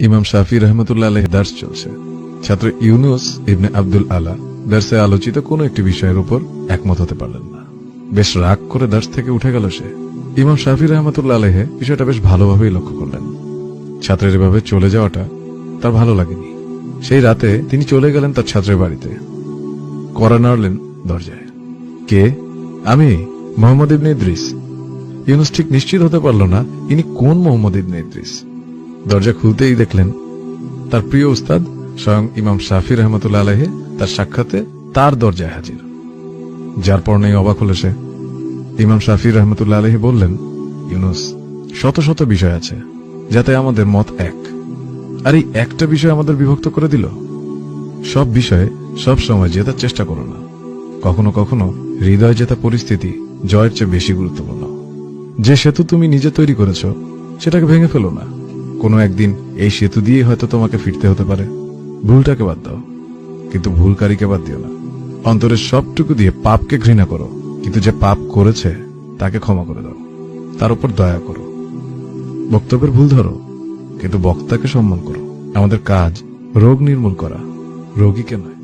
ইমাম শাফি রহমতুল্লাহ আলাইহি দার্স চলছে। ছাত্র ইউনুস ইবনে আব্দুল আলা দার্সে আলোচিত কোন একটি বিষয়ের উপর একমত হতে পারলেন না। বেশ রাগ করে দার্স থেকে উঠে গেল সে। ইমাম শাফি রহমতুল্লাহ আলাইহি বিষয়টা বেশ ভালোভাবেই লক্ষ্য করলেন। ছাত্রের এভাবে চলে যাওয়াটা তার ভালো লাগেনি। সেই রাতে তিনি চলে গেলেন তার ছাত্রের বাড়িতে। কড়া নাড়লেন দরজায়। কে? আমি, মোহাম্মদ ইবনে ইদ্রিস। ইউনুস ঠিক নিশ্চিত হতে পারল না ইনি কোন মোহাম্মদ ইবনে ইদ্রিস। দরজা খুলতেই দেখলেন তার প্রিয় উস্তাদ স্বয়ং ইমাম শাফি রহমতুল্লাহ আলাইহি তার সাক্ষাতে তার দরজায় হাজির। যার পর নেই অবাক হল সে। ইমাম শাফি রহমতুল্লাহ আলাইহি বললেন, ইউনুস, শত শত বিষয় আছে যাতে আমাদের মত এক, আর এই একটা বিষয় আমাদের বিভক্ত করে দিল। সব বিষয়ে সব সময় জেতার চেষ্টা করো না। কখনো কখনো হৃদয় জেতা পরিস্থিতি জয়ের চেয়ে বেশি গুরুত্বপূর্ণ। যে সেতু তুমি নিজে তৈরি করেছ সেটাকে ভেঙে ফেলো না। কোনো একদিন এই সেতু দিয়ে হয়তো তোমাকে ফিরতে হতে পারে। ভুলটাকে বাদ দাও, কিন্তু ভুলকারীকে বাদ দিও না। অন্তরের সবটুকু দিয়ে পাপকে ঘৃণা করো, কিন্তু যে পাপ করেছে তাকে ক্ষমা করে দাও, তার উপর দয়া করো। বক্তব্যের ভুল ধরো, কিন্তু বক্তাকে সম্মান করো। আমাদের কাজ রোগ নির্মূল করা, রোগীকে নয়।